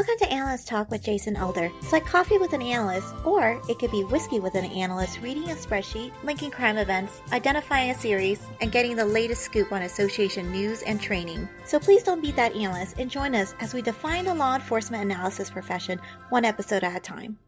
Welcome to Analyst Talk with Jason Elder. It's like coffee with an analyst, or it could be whiskey with an analyst reading a spreadsheet, linking crime events, identifying a series, and getting the latest scoop on association news and training. So please don't beat that analyst and join us as we define the law enforcement analysis profession one episode at a time.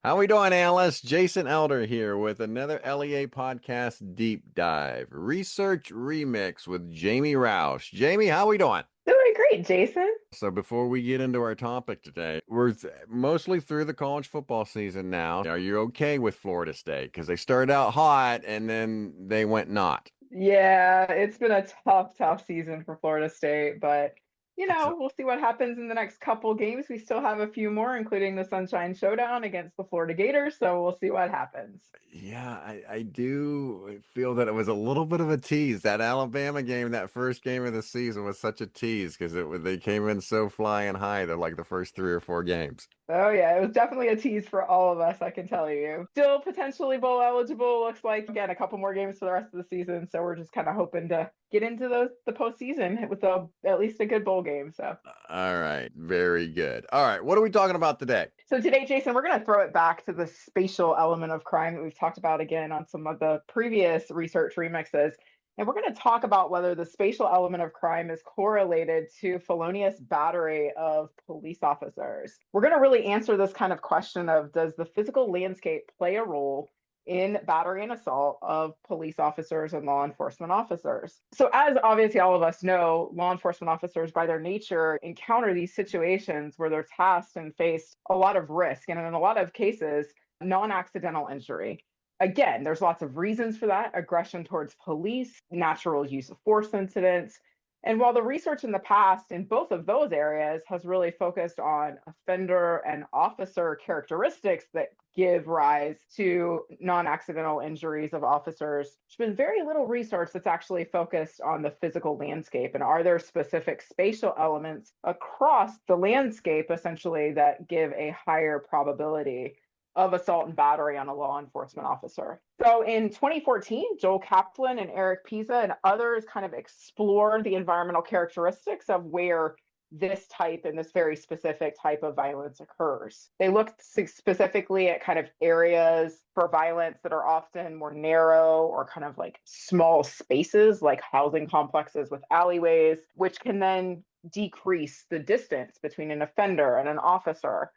How we doing, analysts? Jason Elder here with another LEA podcast deep dive, research remix with Jamie Roush. Jamie, how we doing? Doing great, Jason. So before we get into our topic today, we're mostly through the college football season now. Are you okay with Florida State? Because they started out hot and then they went not. Yeah, it's been a tough season for Florida State, but we'll see what happens in the next couple games. We still have a few more, including the Sunshine Showdown against the Florida Gators, so we'll see what happens. Yeah, I do feel that it was a little bit of a tease. That Alabama game, that first game of the season was such a tease because they came in so flying high. They're like the first 3 or 4 games. Oh yeah, it was definitely a tease for all of us, I can tell you. Still potentially bowl eligible, looks like. Again, a couple more games for the rest of the season, so we're just kind of hoping to get into the postseason with at least a good bowl game. So. All right, very good. All right, what are we talking about today? So today, Jason, we're going to throw it back to the spatial element of crime that we've talked about again on some of the previous research remixes. And we're going to talk about whether the spatial element of crime is correlated to felonious battery of police officers. We're going to really answer this kind of question of, does the physical landscape play a role in battery and assault of police officers and law enforcement officers? So as obviously all of us know, law enforcement officers by their nature encounter these situations where they're tasked and face a lot of risk, and in a lot of cases, non-accidental injury. Again, there's lots of reasons for that: aggression towards police, natural use of force incidents. And while the research in the past in both of those areas has really focused on offender and officer characteristics that give rise to non-accidental injuries of officers, there's been very little research that's actually focused on the physical landscape. And are there specific spatial elements across the landscape, essentially, that give a higher probability of assault and battery on a law enforcement officer? So in 2014, Joel Kaplan and Piza and others kind of explored the environmental characteristics of where this type and this very specific type of violence occurs. They looked specifically at kind of areas for violence that are often more narrow or kind of like small spaces, like housing complexes with alleyways, which can then decrease the distance between an offender and an officer.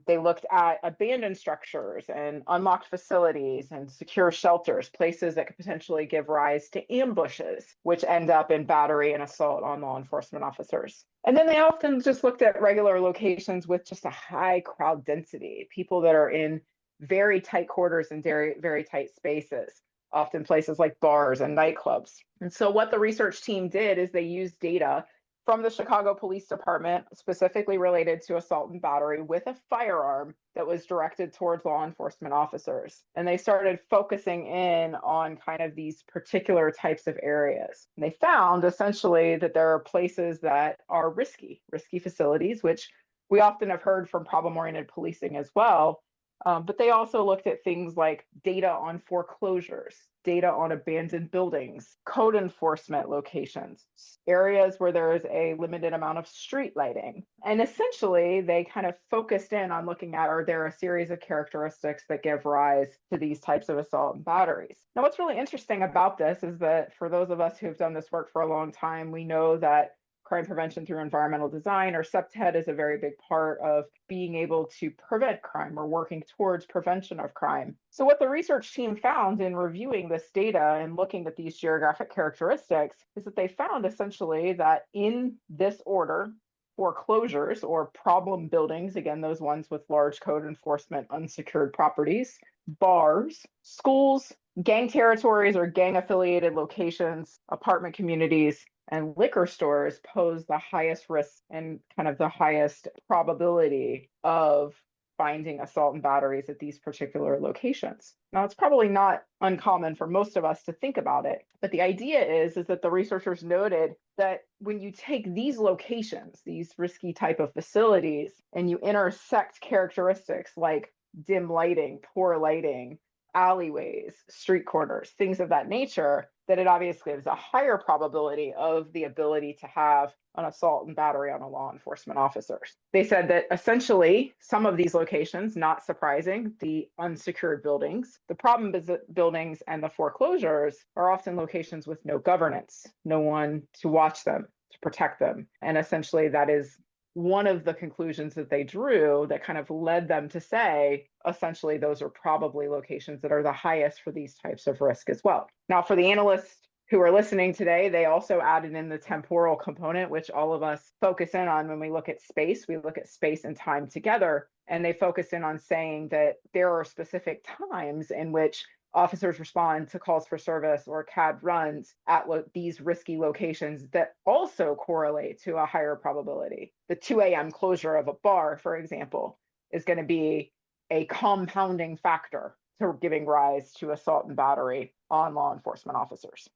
They looked at abandoned structures and unlocked facilities and secure shelters, places that could potentially give rise to ambushes, which end up in battery and assault on law enforcement officers. And then they often just looked at regular locations with just a high crowd density, people that are in very tight quarters and very, very tight spaces, often places like bars and nightclubs. And so what the research team did is they used data from the Chicago Police Department, specifically related to assault and battery with a firearm that was directed towards law enforcement officers. And they started focusing in on kind of these particular types of areas. And they found essentially that there are places that are risky facilities, which we often have heard from problem-oriented policing as well. But they also looked at things like data on foreclosures, data on abandoned buildings, code enforcement locations, areas where there is a limited amount of street lighting. And essentially, they kind of focused in on looking at, are there a series of characteristics that give rise to these types of assault and batteries? Now, what's really interesting about this is that for those of us who have done this work for a long time, we know that crime prevention through environmental design, or CPTED, is a very big part of being able to prevent crime or working towards prevention of crime. So what the research team found in reviewing this data and looking at these geographic characteristics is that they found essentially that in this order, foreclosures or problem buildings, again, those ones with large code enforcement unsecured properties, bars, schools, gang territories or gang affiliated locations, apartment communities, and liquor stores pose the highest risk and kind of the highest probability of finding assault and batteries at these particular locations. Now, it's probably not uncommon for most of us to think about it, but the idea is that the researchers noted that when you take these locations, these risky type of facilities, and you intersect characteristics like dim lighting, poor lighting, alleyways, street corners, things of that nature, that it obviously is a higher probability of the ability to have an assault and battery on a law enforcement officers. They said that essentially some of these locations, not surprising, the unsecured buildings, the problem buildings and the foreclosures are often locations with no governance, no one to watch them, to protect them. And essentially that is one of the conclusions that they drew that kind of led them to say, essentially, those are probably locations that are the highest for these types of risk as well. Now, for the analysts who are listening today, they also added in the temporal component, which all of us focus in on when we look at space. We look at space and time together, and they focus in on saying that there are specific times in which officers respond to calls for service or CAD runs at these risky locations that also correlate to a higher probability. The 2 a.m. closure of a bar, for example, is going to be a compounding factor to giving rise to assault and battery on law enforcement officers.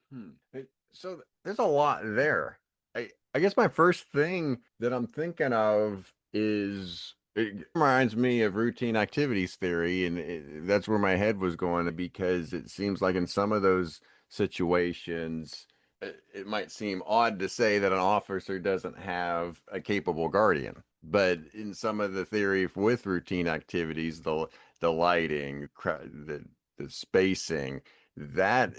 So there's a lot there. I guess my first thing that I'm thinking of is it reminds me of routine activities theory, and that's where my head was going because it seems like in some of those situations, it might seem odd to say that an officer doesn't have a capable guardian. But in some of the theory with routine activities, the lighting, the spacing, that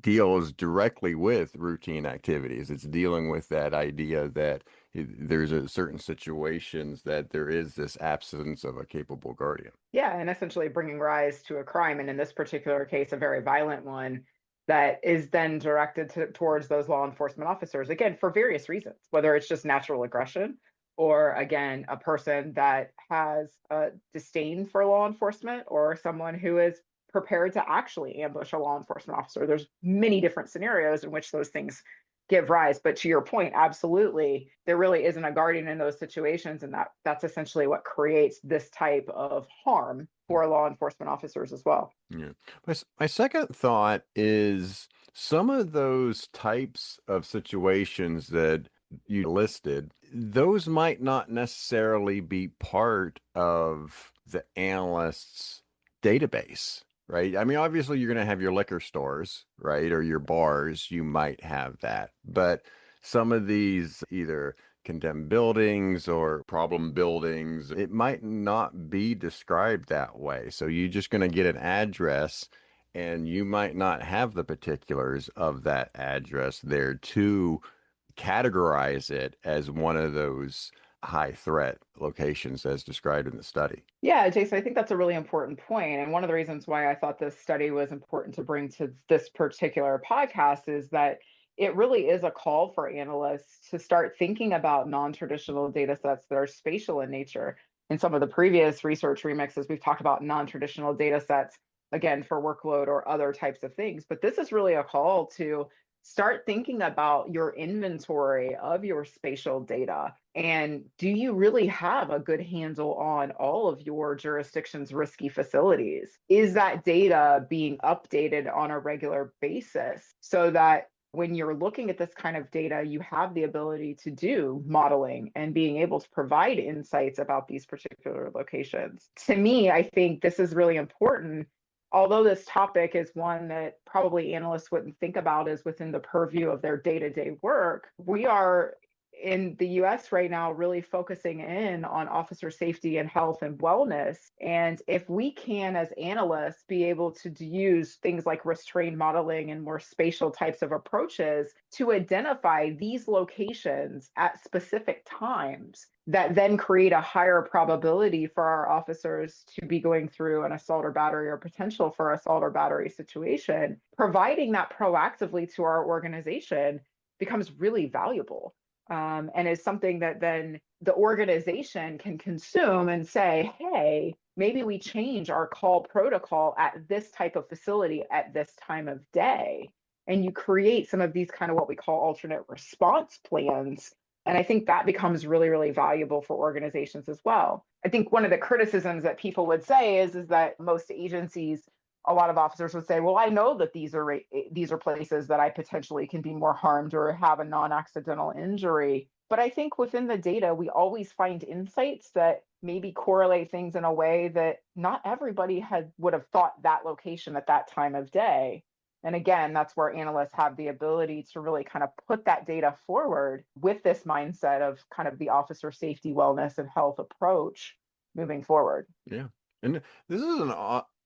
deals directly with routine activities. It's dealing with that idea that there's certain situations that there is this absence of a capable guardian. Yeah, and essentially bringing rise to a crime, and in this particular case, a very violent one that is then directed towards those law enforcement officers, again, for various reasons, whether it's just natural aggression or, again, a person that has a disdain for law enforcement or someone who is prepared to actually ambush a law enforcement officer. There's many different scenarios in which those things give rise. But to your point, absolutely, there really isn't a guardian in those situations. And that's essentially what creates this type of harm for law enforcement officers as well. Yeah. My second thought is some of those types of situations that you listed, those might not necessarily be part of the analyst's database, right? I mean, obviously, you're going to have your liquor stores, right? Or your bars, you might have that. But some of these either condemned buildings or problem buildings, it might not be described that way. So you're just going to get an address and you might not have the particulars of that address there to categorize it as one of those high threat locations as described in the study. Yeah, Jason, I think that's a really important point. And one of the reasons why I thought this study was important to bring to this particular podcast is that it really is a call for analysts to start thinking about non-traditional data sets that are spatial in nature. In some of the previous research remixes, we've talked about non-traditional data sets, again, for workload or other types of things. But this is really a call to start thinking about your inventory of your spatial data. And do you really have a good handle on all of your jurisdiction's risky facilities? Is that data being updated on a regular basis so that when you're looking at this kind of data, you have the ability to do modeling and being able to provide insights about these particular locations? To me, I think this is really important. Although this topic is one that probably analysts wouldn't think about as within the purview of their day-to-day work, we are in the US right now really focusing in on officer safety and health and wellness. And if we can, as analysts, be able to use things like restrained modeling and more spatial types of approaches to identify these locations at specific times, that then create a higher probability for our officers to be going through an assault or battery or potential for assault or battery situation, providing that proactively to our organization becomes really valuable. And is something that then the organization can consume and say, hey, maybe we change our call protocol at this type of facility at this time of day. And you create some of these kind of what we call alternate response plans. And I think that becomes really, really valuable for organizations as well. I think one of the criticisms that people would say is that most agencies, a lot of officers would say, well, I know that these are places that I potentially can be more harmed or have a non-accidental injury. But I think within the data, we always find insights that maybe correlate things in a way that not everybody would have thought that location at that time of day. And again, that's where analysts have the ability to really kind of put that data forward with this mindset of kind of the officer safety, wellness, and health approach moving forward. Yeah. And this is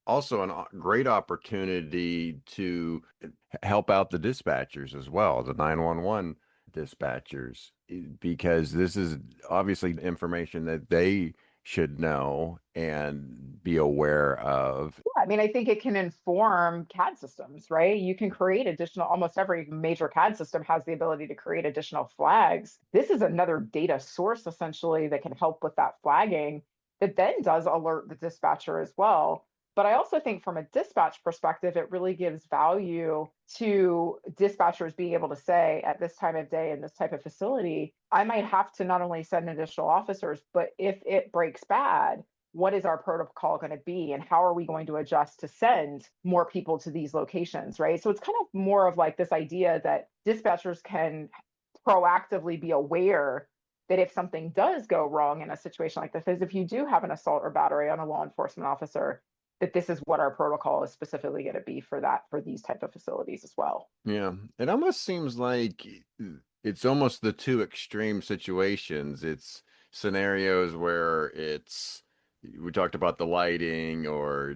also a great opportunity to help out the dispatchers as well, the 911 dispatchers, because this is obviously information that they should know and be aware of. Yeah, I mean, I think it can inform CAD systems, right? You can create additional, almost every major CAD system has the ability to create additional flags. This is another data source essentially that can help with that flagging that then does alert the dispatcher as well. But I also think from a dispatch perspective, it really gives value to dispatchers being able to say at this time of day in this type of facility, I might have to not only send additional officers, but if it breaks bad, what is our protocol going to be and how are we going to adjust to send more people to these locations, right? So it's kind of more of like this idea that dispatchers can proactively be aware that if something does go wrong in a situation like this, is if you do have an assault or battery on a law enforcement officer, that this is what our protocol is specifically going to be for that, for these type of facilities as well. Yeah. It almost seems like it's almost the two extreme situations. It's scenarios where we talked about the lighting or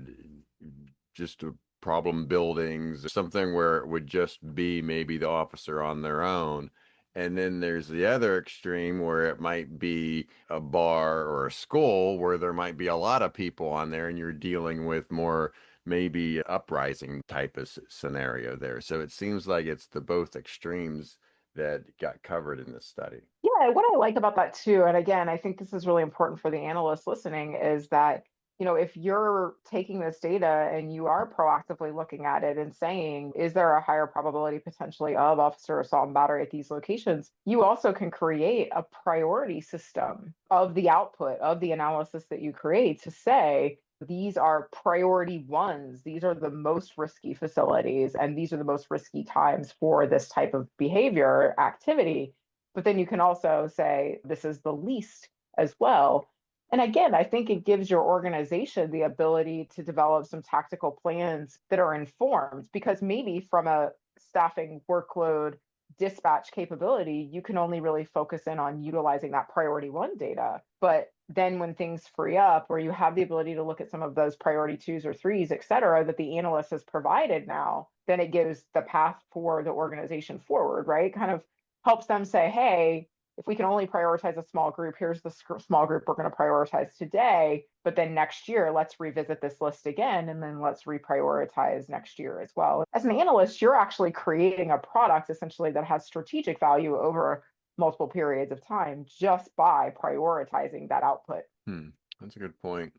just a problem buildings, something where it would just be maybe the officer on their own. And then there's the other extreme where it might be a bar or a school where there might be a lot of people on there and you're dealing with more maybe uprising type of scenario there. So it seems like it's the both extremes that got covered in this study. Yeah, what I like about that too, and again, I think this is really important for the analysts listening, is that, if you're taking this data and you are proactively looking at it and saying, is there a higher probability potentially of officer assault and battery at these locations? You also can create a priority system of the output of the analysis that you create to say, these are priority ones. These are the most risky facilities, and these are the most risky times for this type of behavior activity. But then you can also say, this is the least as well. And again, I think it gives your organization the ability to develop some tactical plans that are informed, because maybe from a staffing workload dispatch capability, you can only really focus in on utilizing that priority one data. But then when things free up, where you have the ability to look at some of those priority twos or threes, et cetera, that the analyst has provided now, then it gives the path for the organization forward, right? Kind of helps them say, hey, if we can only prioritize a small group, here's the small group we're going to prioritize today. But then next year, let's revisit this list again, and then let's reprioritize next year as well. As an analyst, you're actually creating a product essentially that has strategic value over multiple periods of time just by prioritizing that output. That's a good point.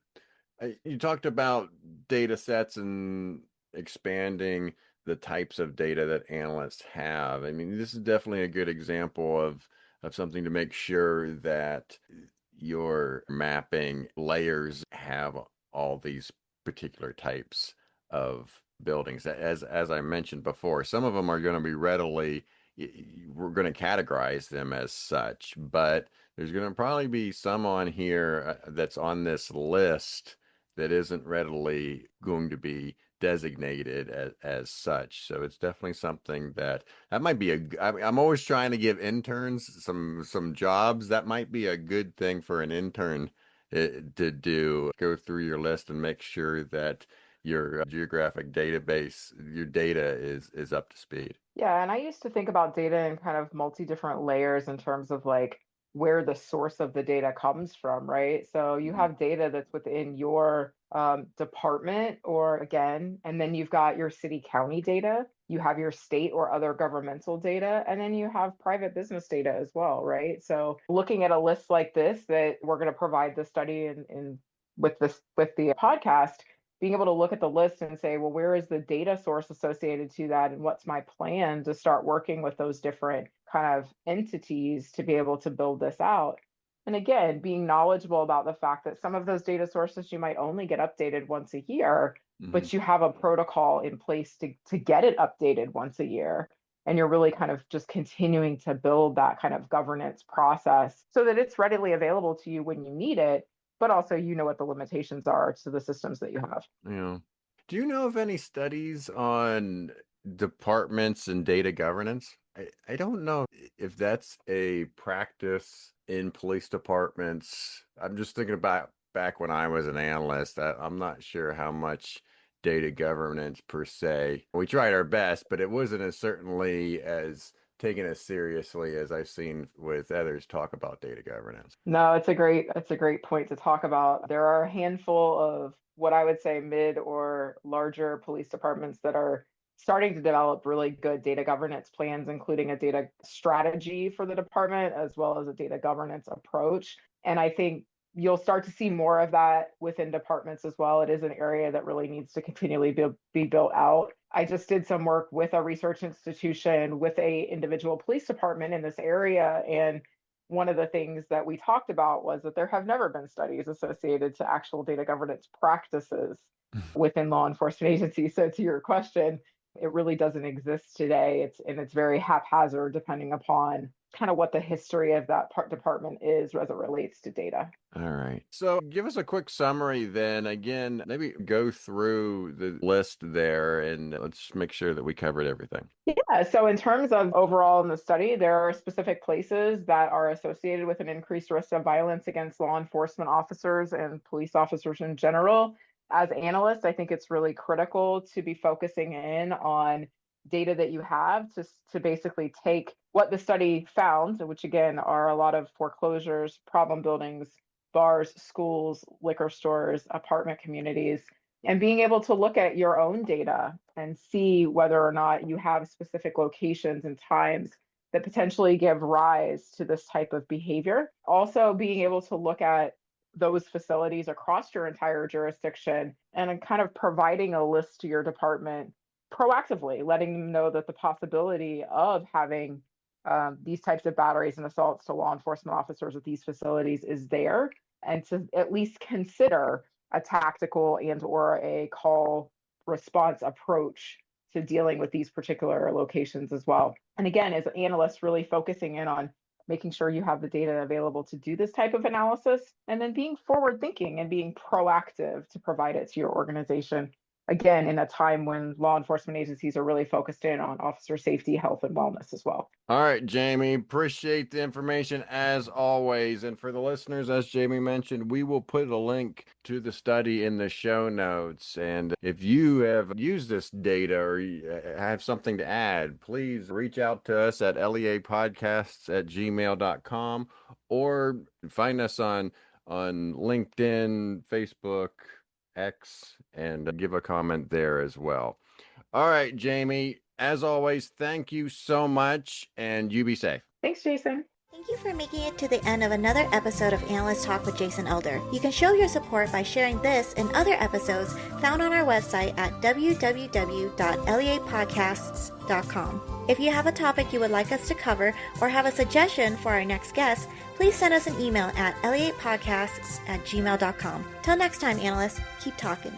You talked about data sets and expanding the types of data that analysts have. I mean, this is definitely a good example of something to make sure that your mapping layers have all these particular types of buildings. As I mentioned before, some of them are going to be we're going to categorize them as such, but there's going to probably be some on here that's on this list that isn't readily going to be designated as such. So it's definitely something that might be I'm always trying to give interns some jobs. That might be a good thing for an intern to do. Go through your list and make sure that your geographic database, your data is up to speed. Yeah, and I used to think about data in kind of multi different layers in terms of like where the source of the data comes from, right? So you Mhm. have data that's within your department, or again, and then you've got your city county data, you have your state or other governmental data, and then you have private business data as well, right? So looking at a list like this that we're going to provide the study in with the podcast, being able to look at the list and say, well, where is the data source associated to that? And what's my plan to start working with those different kind of entities to be able to build this out? And again, being knowledgeable about the fact that some of those data sources you might only get updated once a year, Mhm. but you have a protocol in place to get it updated once a year. And you're really kind of just continuing to build that kind of governance process so that it's readily available to you when you need it. but also you know what the limitations are to the systems that you have. Yeah. Do you know of any studies on departments and data governance? I don't know if that's a practice in police departments. I'm just thinking about back when I was an analyst. I'm not sure how much data governance per se. We tried our best, but it wasn't as certainly as taken as seriously as I've seen with others talk about data governance. No, it's a great point to talk about. There are a handful of what I would say mid or larger police departments that are starting to develop really good data governance plans, including a data strategy for the department as well as a data governance approach. And I think you'll start to see more of that within departments as well. It is an area that really needs to continually be built out. I just did some work with a research institution with a individual police department in this area, and one of the things that we talked about was that there have never been studies associated to actual data governance practices within law enforcement agencies. So to your question, it really doesn't exist today. It's very haphazard depending upon kind of what the history of that department is as it relates to data. All right. So give us a quick summary then. Again, maybe go through the list there and let's make sure that we covered everything. Yeah, so in terms of overall in the study, there are specific places that are associated with an increased risk of violence against law enforcement officers and police officers in general. As analysts, I think it's really critical to be focusing in on data that you have to basically take what the study found, which again are a lot of foreclosures, problem buildings, bars, schools, liquor stores, apartment communities, and being able to look at your own data and see whether or not you have specific locations and times that potentially give rise to this type of behavior. Also, being able to look at those facilities across your entire jurisdiction and kind of providing a list to your department proactively, letting them know that the possibility of having these types of batteries and assaults to law enforcement officers at these facilities is there, and to at least consider a tactical and or a call response approach to dealing with these particular locations as well. And again, as analysts, really focusing in on making sure you have the data available to do this type of analysis, and then being forward thinking and being proactive to provide it to your organization. Again, in a time when law enforcement agencies are really focused in on officer safety, health, and wellness as well. All right, Jamie, appreciate the information as always. And for the listeners, as Jamie mentioned, we will put a link to the study in the show notes. And if you have used this data or have something to add, please reach out to us at leapodcasts@gmail.com or find us on LinkedIn, Facebook, X, and give a comment there as well. All right, Jamie, as always, thank you so much, and you be safe. Thanks, Jason. Thank you for making it to the end of another episode of Analyst Talk with Jason Elder. You can show your support by sharing this and other episodes found on our website at www.leapodcasts.com. If you have a topic you would like us to cover or have a suggestion for our next guest, please send us an email at leapodcasts@gmail.com. Till next time, analysts, keep talking.